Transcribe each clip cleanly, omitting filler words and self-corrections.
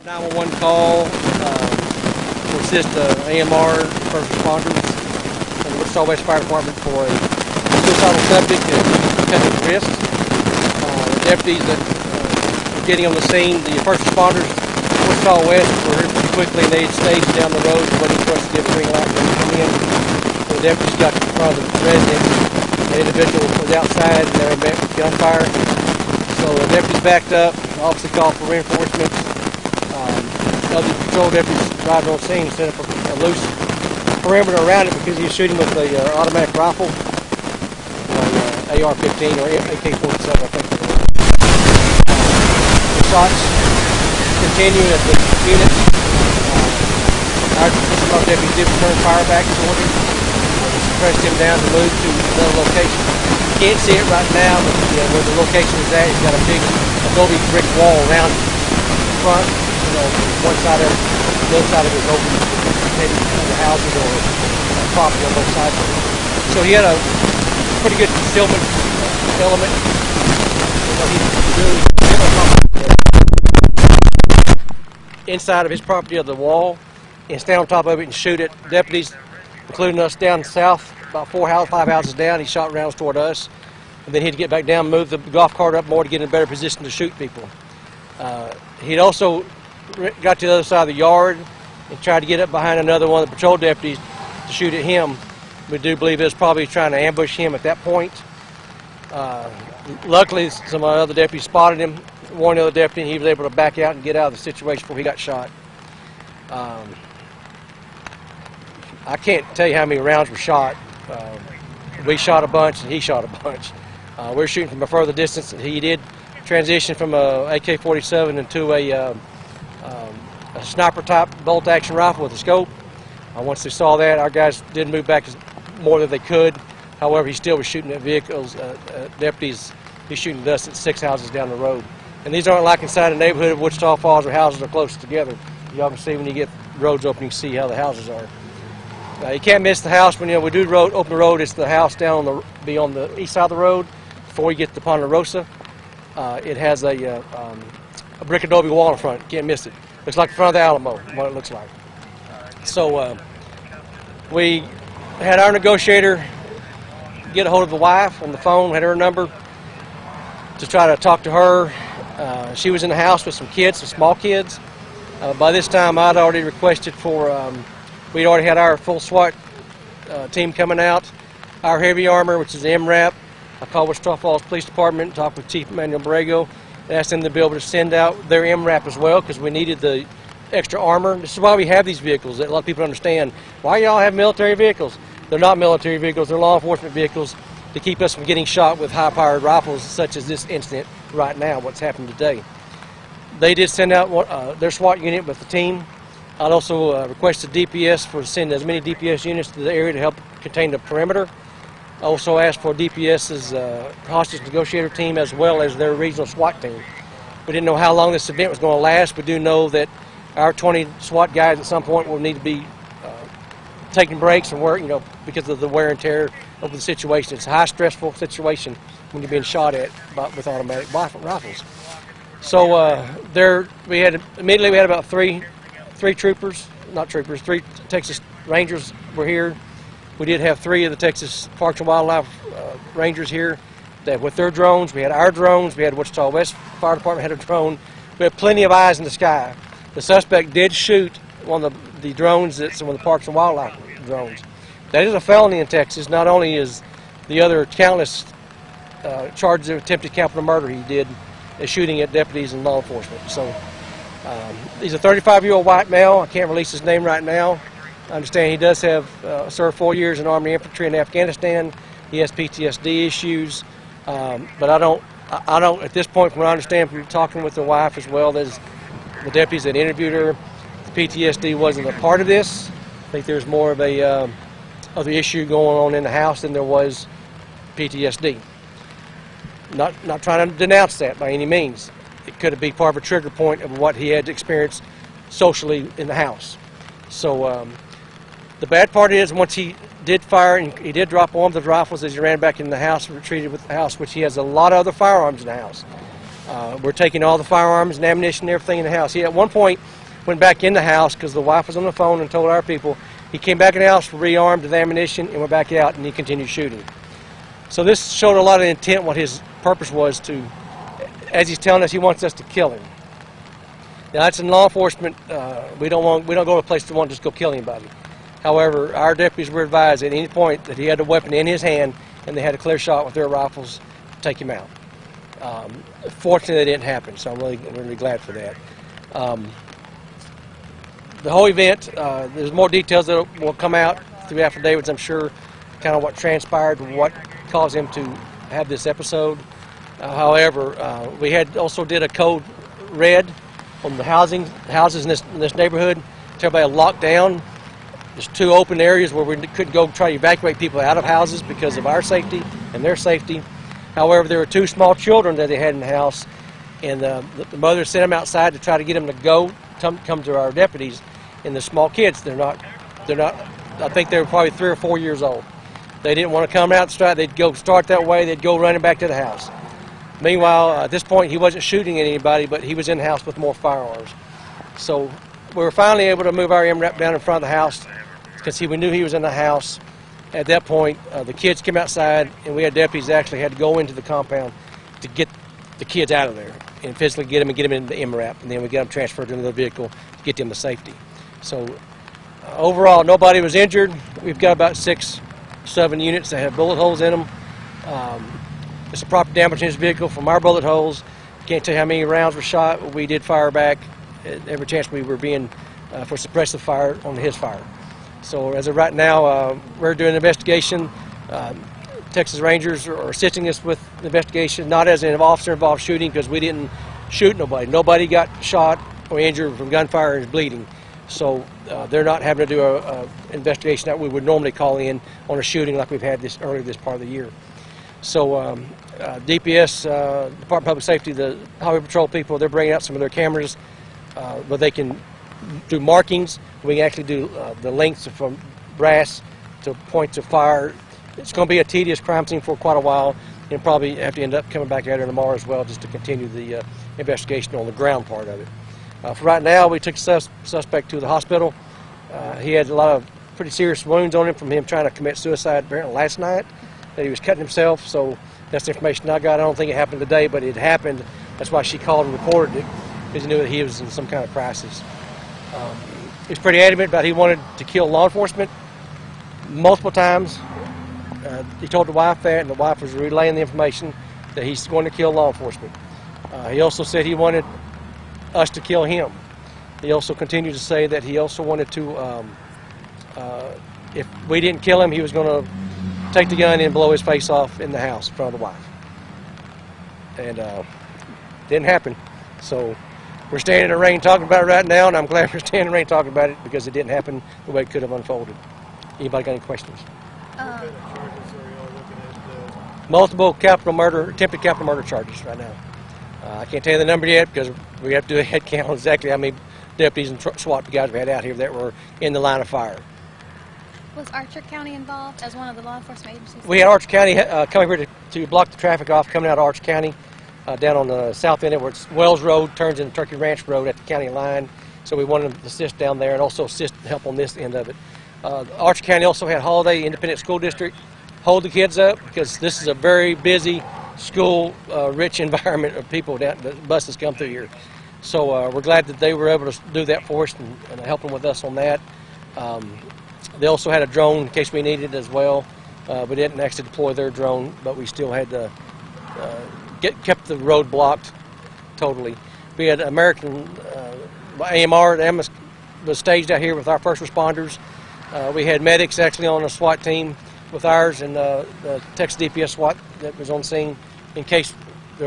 911 call to assist AMR first responders and the Wichita West Fire Department for a suicidal subject and cut his wrist. The deputies that were getting on the scene, the first responders, Wichita West, were here pretty quickly, and they had staged down the road waiting for us to give a green light for them to come in. The deputies got in front of the residence. The individual was outside and they were met with gunfire. So the deputies backed up, obviously called for reinforcements. Other patrol deputies arrived on scene, set up a loose perimeter around it because he was shooting with an automatic rifle, AR-15 or AK-47, I think. The shots continue at the unit. Our deputies did return fire back toward him. Pressed him down to move to another location. You can't see it right now, but where the location is at, he's got a big adobe brick wall around the front. One side of the other side of it is open, maybe the houses or property on both sides. So he had a pretty good concealment element. Inside of his property of the wall, and stand on top of it and shoot it. Deputies, including us down south, about 5 houses down, he shot rounds toward us, and then he'd get back down, move the golf cart up more to get in a better position to shoot people. He'd also got to the other side of the yard and tried to get up behind another one of the patrol deputies to shoot at him. We do believe it was probably trying to ambush him at that point. Luckily, some of the other deputies spotted him, warned the other deputy, and he was able to back out and get out of the situation before he got shot. I can't tell you how many rounds were shot. We shot a bunch and he shot a bunch. We were shooting from a further distance. He did transition from a AK-47 into a sniper type bolt action rifle with a scope. Once they saw that, our guys did move back more than they could. However, he still was shooting at vehicles. Deputies, he's shooting at us at 6 houses down the road. And these aren't like inside a neighborhood of Wichita Falls where houses are close together. Y'all can see when you get roads open, you can see how the houses are. You can't miss the house when we do open the road. It's the house down on the east side of the road before you get to Ponderosa. It has a brick adobe wall in front. You can't miss it. Looks like the front of the Alamo, what it looks like. So we had our negotiator get a hold of the wife on the phone, had her number to try to talk to her. She was in the house with some kids, some small kids. By this time, I'd already requested for, we'd already had our full SWAT team coming out, our heavy armor, which is the MRAP. I called Wichita Falls Police Department, talked with Chief Manuel Borrego, and asked them to be able to send out their MRAP as well because we needed the extra armor. This is why we have these vehicles. That a lot of people understand. Why y'all have military vehicles? They're not military vehicles. They're law enforcement vehicles to keep us from getting shot with high-powered rifles such as this incident right now, what's happened today. They did send out their SWAT unit with the team. I'd also requested DPS to send as many DPS units to the area to help contain the perimeter. I also asked for DPS's hostage negotiator team as well as their regional SWAT team. We didn't know how long this event was going to last. We do know that our 20 SWAT guys at some point will need to be taking breaks and work, because of the wear and tear of the situation. It's a high stressful situation when you're being shot at with automatic rifles. So we had about three troopers, not troopers, 3 Texas Rangers were here. We did have 3 of the Texas Parks and Wildlife Rangers here with their drones. We had our drones. We had Wichita West Fire Department had a drone. We had plenty of eyes in the sky. The suspect did shoot one of the drones that's one of the Parks and Wildlife drones. That is a felony in Texas. Not only is the other countless charges of attempted capital murder he did is shooting at deputies and law enforcement. So he's a 35-year-old white male. I can't release his name right now. I understand he does have served 4 years in Army infantry in Afghanistan. He has PTSD issues, but I don't at this point, from what I understand from talking with the wife as well as the deputies that interviewed her, the PTSD wasn't a part of this. I think there's more of the issue going on in the house than there was PTSD. Not trying to denounce that by any means. It could be part of a trigger point of what he had experienced socially in the house. So the bad part is once he did fire and he did drop one of the rifles as he ran back in the house and retreated with the house, which he has a lot of other firearms in the house. We're taking all the firearms and ammunition and everything in the house. He at one point went back in the house because the wife was on the phone and told our people. He came back in the house, rearmed with ammunition, and went back out, and he continued shooting. So this showed a lot of intent, what his purpose was to, as he's telling us, he wants us to kill him. Now that's in law enforcement. We don't go to a place to want to just go kill anybody. However, our deputies were advised at any point that he had a weapon in his hand and they had a clear shot with their rifles to take him out. Fortunately, that didn't happen, so I'm really glad for that. The whole event, there's more details that will come out through affidavits, I'm sure, kind of what transpired, what caused him to have this episode. However, we also did a code red on the houses in this neighborhood. Everybody locked down. There's 2 open areas where we couldn't go try to evacuate people out of houses because of our safety and their safety. However, there were 2 small children that they had in the house, and the mother sent them outside to try to get them to come to our deputies. And the small kids, they're not. I think they were probably 3 or 4 years old. They didn't want to come out and start. They'd go start that way. They'd go running back to the house. Meanwhile, at this point, he wasn't shooting at anybody, but he was in the house with more firearms. So we were finally able to move our MRAP down in front of the house because we knew he was in the house. At that point, the kids came outside, and we had deputies that actually had to go into the compound to get the kids out of there and physically get them in the MRAP, and then we got them transferred to another vehicle to get them to safety. So overall, nobody was injured. We've got about 6, 7 units that have bullet holes in them. It's a proper damage in his vehicle from our bullet holes. Can't tell you how many rounds were shot. We did fire back every chance we were being for suppressive fire on his fire. So as of right now, we're doing an investigation. Texas Rangers are assisting us with the investigation, not as an officer-involved shooting because we didn't shoot nobody. Nobody got shot or injured from gunfire and is bleeding. So they're not having to do an investigation that we would normally call in on a shooting like we've had earlier this part of the year. So DPS, Department of Public Safety, the Highway Patrol people, they're bringing out some of their cameras where they can do markings. We can actually do the lengths from brass to points of fire. It's going to be a tedious crime scene for quite a while, and probably have to end up coming back out here tomorrow as well just to continue the investigation on the ground part of it. For right now, we took the suspect to the hospital. He had a lot of pretty serious wounds on him from him trying to commit suicide apparently last night, that he was cutting himself. So that's the information I got. I don't think it happened today, but it happened. That's why she called and reported it, because he knew that he was in some kind of crisis. He was pretty adamant about he wanted to kill law enforcement multiple times. He told the wife that, and the wife was relaying the information that he's going to kill law enforcement. He also said he wanted us to kill him. He also continued to say that he also wanted to, if we didn't kill him, he was going to take the gun and blow his face off in the house in front of the wife. And didn't happen. So we're standing in the rain talking about it right now, and I'm glad we're standing in the rain talking about it because it didn't happen the way it could have unfolded. Anybody got any questions? Multiple capital murder, attempted capital murder charges right now. I can't tell you the number yet because we have to do a head count on exactly how many deputies and SWAT guys we had out here that were in the line of fire. Was Archer County involved as one of the law enforcement agencies? We had Archer County coming here to block the traffic off coming out of Archer County down on the south end where it's Wells Road turns into Turkey Ranch Road at the county line. So we wanted them to assist down there and also assist and help on this end of it. Archer County also had Holiday Independent School District hold the kids up because this is a very busy school rich environment of people that buses come through here. So we're glad that they were able to do that for us and help them with us on that. They also had a drone in case we needed it as well. We didn't actually deploy their drone, but we still had to kept the road blocked totally. We had American AMR that was staged out here with our first responders. We had medics actually on a SWAT team with ours and the Texas DPS SWAT that was on scene in case he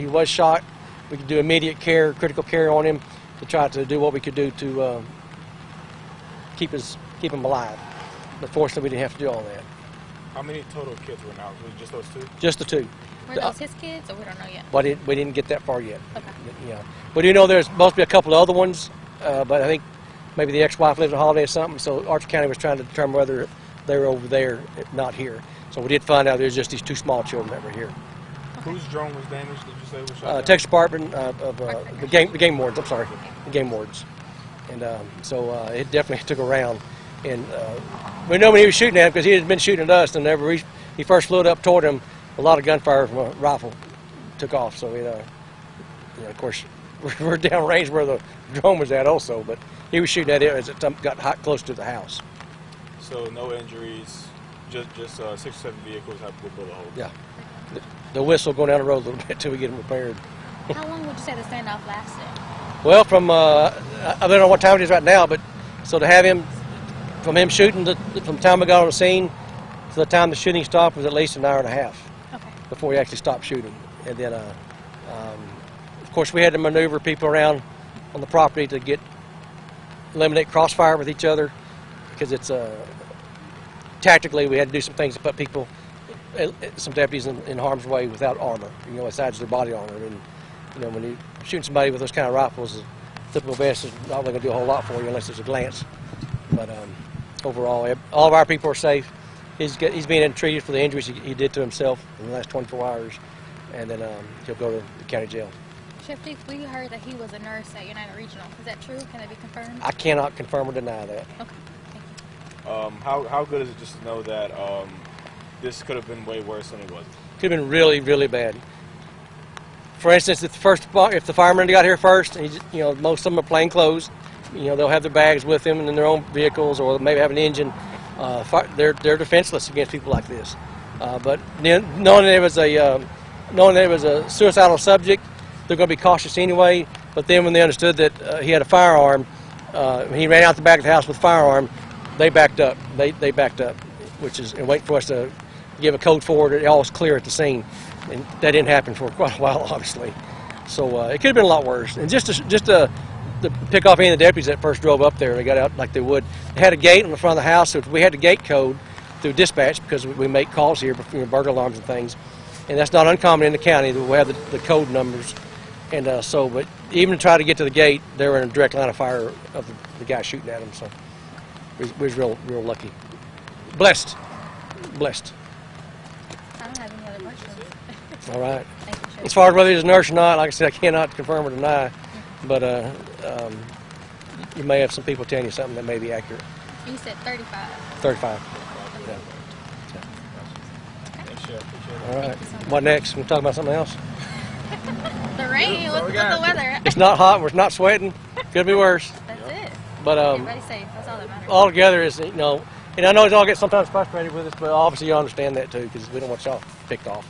was shot. We could do immediate care, critical care on him to try to do what we could do to keep him alive. But fortunately, we didn't have to do all that. How many total kids were now? Was it just those 2? Just the 2. Were those his kids, or we don't know yet? But we didn't get that far yet. Okay. Yeah. We do know there's supposed to be a couple of other ones, but I think maybe the ex-wife lives on holiday or something, so Archer County was trying to determine whether they were over there, not here. So we did find out there's just these 2 small children that were here. Whose drone was damaged? Did you say was shot down? Texas Department of the game wardens. I'm sorry, the game wardens. And so it definitely took a round. And we know when he was shooting at him because he had been shooting at us. And whenever he first flew it up toward him, a lot of gunfire from a rifle took off. So of course, we're downrange where the drone was at also. But he was shooting at it as it got hot close to the house. So no injuries, just 6 or 7 vehicles have bullet holes. Yeah. The whistle going down the road a little bit till we get them repaired. How long would you say the standoff lasted? Well, from I don't know what time it is right now, but so to have him, from him shooting from the time we got on the scene to the time the shooting stopped was at least an hour and a half before we actually stopped shooting. And then, of course, we had to maneuver people around on the property to eliminate crossfire with each other because it's tactically we had to do some things to put people, some deputies in harm's way without armor, besides their body armor. And when you shooting somebody with those kind of rifles, a typical vest is not going to do a whole lot for you unless there's a glance. But overall, all of our people are safe. He's being treated for the injuries he did to himself in the last 24 hours, and then he'll go to the county jail. Shifty, we heard that he was a nurse at United Regional. Is that true? Can that be confirmed? I cannot confirm or deny that. Okay, thank you. How good is it just to know that this could have been way worse than it was? Could have been really, really bad. For instance, if the firemen got here first, and most of them are plain clothes, they'll have their bags with them and in their own vehicles, or maybe have an engine. They're defenseless against people like this. But knowing there was a suicidal subject, they're going to be cautious anyway. But then when they understood that he had a firearm, he ran out the back of the house with a firearm. They backed up. They backed up, and wait for us to give a code forward. It all was clear at the scene. And that didn't happen for quite a while, obviously. So it could have been a lot worse. And just to pick off any of the deputies that first drove up there, they got out like they would. They had a gate on the front of the house, so we had the gate code through dispatch because we make calls here, burglar alarms and things. And that's not uncommon in the county. We have the code numbers. And but even to try to get to the gate, they were in a direct line of fire of the guy shooting at them. So we was real lucky. Blessed. I don't have any other questions. All right. Thank you, Sheriff. As far as whether he's a nurse or not, like I said, I cannot confirm or deny, but you may have some people telling you something that may be accurate. You said 35. 35. Yeah. Thanks, Sheriff. Appreciate it. All right. What next? We'll talk about something else. The rain. What's with the weather? It's not hot. We're not sweating. Could be worse. That's it. But Everybody's safe. That's all that matters. all together is and I know y'all get sometimes frustrated with us, but obviously you understand that too because we don't want y'all picked off,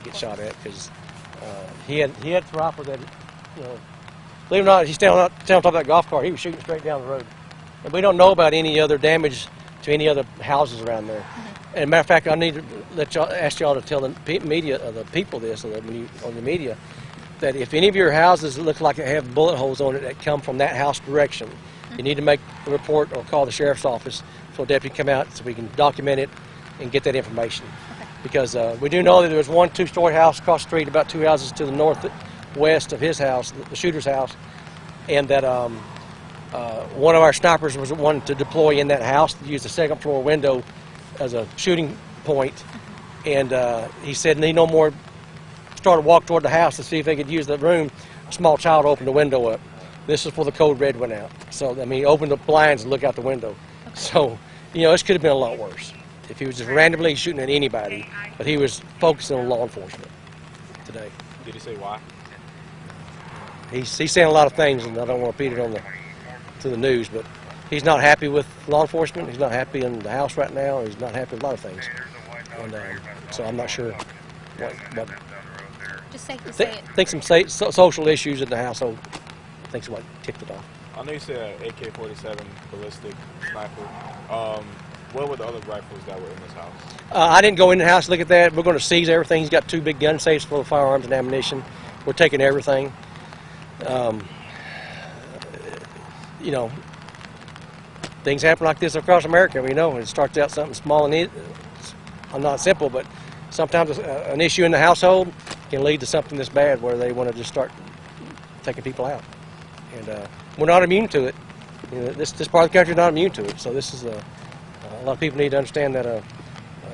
get shot at because he had the rifle that believe it or not, he's standing on top of that golf cart. He was shooting straight down the road, and we don't know about any other damage to any other houses around there. And as a matter of fact, I need to ask y'all to tell the media, the people this, on the media, that if any of your houses look like they have bullet holes on it that come from that house direction, you need to make a report or call the sheriff's office so a deputy can come out so we can document it and get that information. Because we do know that there was one 2-story house across the street, about 2 houses to the northwest of his house, the shooter's house, and that one of our snipers was one to deploy in that house to use the second floor window as a shooting point. And he said he no more started to walk toward the house to see if they could use the room. A small child opened the window up. This is before the code red went out. So, he opened the blinds and looked out the window. So, this could have been a lot worse if he was just randomly shooting at anybody, but he was focusing on law enforcement today. Did he say why? He's saying a lot of things, and I don't want to repeat it to the news, but he's not happy with law enforcement. He's not happy in the house right now. He's not happy with a lot of things. And so I'm not sure what Just safe to say it. I think some social issues in the household. I think is what tipped it off. I know you said AK-47 ballistic sniper. What were the other rifles that were in this house? I didn't go in the house to look at that. We're going to seize everything. He's got 2 big gun safes full of firearms and ammunition. We're taking everything. Things happen like this across America. We know it starts out something small and not simple, but sometimes an issue in the household can lead to something this bad where they want to just start taking people out. And we're not immune to it. This part of the country is not immune to it. So this is a lot of people need to understand that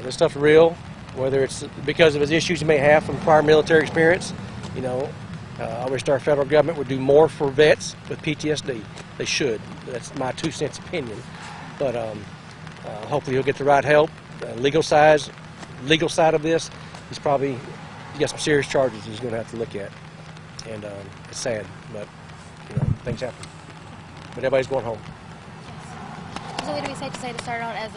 this stuff's real. whether it's because of his issues he may have from prior military experience. You know, I wish our federal government would do more for vets with PTSD. They should. That's my 2 cents opinion. But hopefully he'll get the right help. Legal side of this, he's got some serious charges he's going to have to look at. And it's sad, but you know, things happen. But everybody's going home. So would it be safe to say to start out as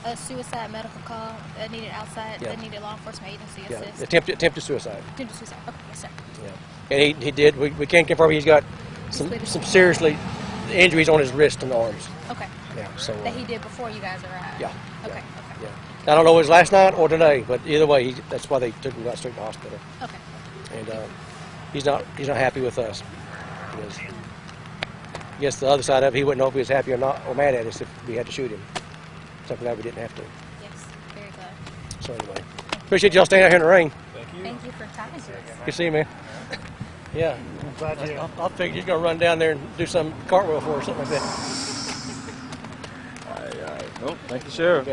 a suicide medical call that needed outside, that needed law enforcement agency assist? Attempted suicide. Attempted suicide. Okay, yes, sir. Yeah, and he did. We can confirm he's got some seriously injuries on his wrist and arms. Okay. Yeah. So that he did before you guys arrived. Yeah. Okay. Yeah. I don't know if it was last night or today, but either way, that's why they took him right straight to the hospital. Okay. And he's not happy with us. Because I guess the other side of it, he wouldn't know if he was happy or not, or mad at us if we had to shoot him. Something that we didn't have to. Yes, very good. So anyway, appreciate y'all staying out here in the rain. Thank you. Thank you for talking to us. Good to see you, man. Yeah. I'll figure you're going to run down there and do some cartwheel for or something like that. All right. Nope. Thank you, Sheriff.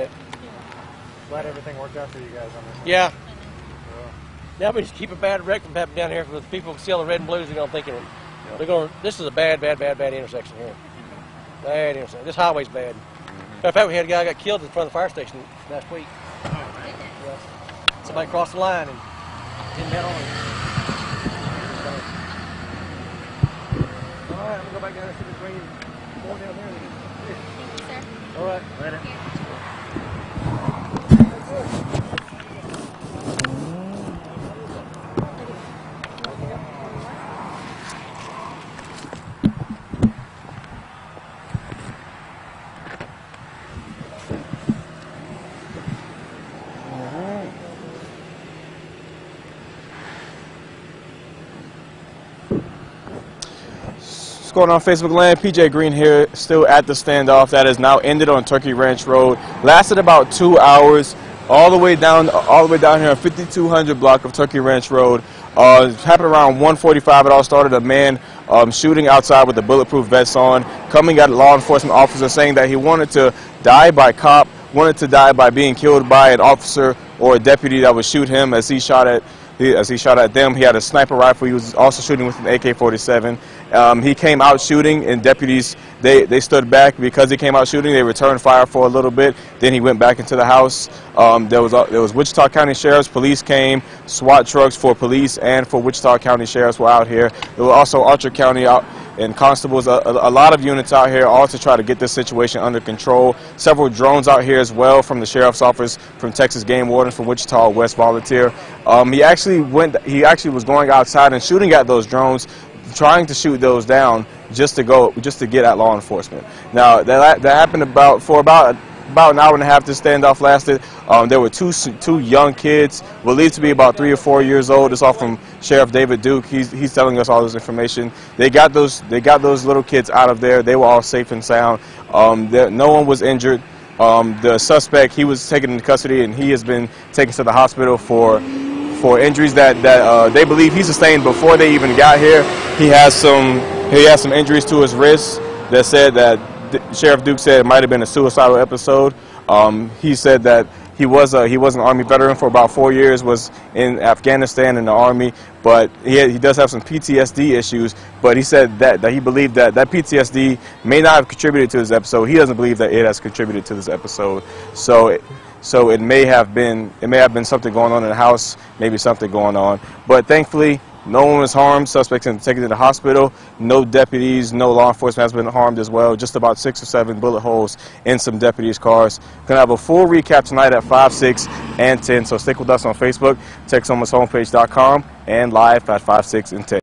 Glad everything worked out for you guys on this. Yeah. Now we just keep a bad wreck from happening down here with people still the red and blues. They're going to think this is a bad intersection here. Bad intersection. This highway's bad. In fact, we had a guy got killed in front of the fire station last week. Yeah. Somebody crossed the line and didn't head on. All right, I'm gonna go back down there and see if it's raining more down there. Thank you, sir. All right. Later. What's going on, Facebook land? PJ Green here, still at the standoff that has now ended on Turkey Ranch Road. Lasted about 2 hours, all the way down here on 5200 block of Turkey Ranch Road. It happened around 1:45. It all started a man shooting outside with a bulletproof vest on, coming at a law enforcement officer saying that he wanted to die by cop, wanted to die by being killed by an officer or a deputy that would shoot him as he shot at them. He had a sniper rifle. He was also shooting with an AK-47. He came out shooting, and deputies, they stood back. Because he came out shooting, they returned fire for a little bit. Then he went back into the house. There was Wichita County Sheriff's Police came, SWAT trucks for police and for Wichita County Sheriffs were out here. There were also Archer County and constables, a lot of units out here, all to try to get this situation under control. Several drones out here as well from the Sheriff's Office, from Texas Game Wardens, from Wichita West Volunteer. He actually was going outside and shooting at those drones, trying to shoot those down just to get at law enforcement. Now that happened for about an hour and a half. This standoff lasted. There were two young kids, believed to be about 3 or 4 years old. It's all from Sheriff David Duke. He's telling us all this information. They got those little kids out of there. They were all safe and sound. No one was injured. The suspect, he was taken into custody, and he has been taken to the hospital for injuries that they believe he sustained before they even got here. He has some injuries to his wrists that said that Sheriff Duke said it might have been a suicidal episode. He said that he was an Army veteran for about 4 years, was in Afghanistan in the Army, but he does have some PTSD issues. But he said that he believed that PTSD may not have contributed to this episode. He doesn't believe that it has contributed to this episode. So it may have been something going on in the house, maybe something going on. But thankfully, no one was harmed. Suspects taken to the hospital. No deputies, no law enforcement has been harmed as well. Just about 6 or 7 bullet holes in some deputies' cars. Gonna have a full recap tonight at 5, 6, and 10. So stick with us on Facebook, Texomashomepage.com, and live at 5, 6, and 10.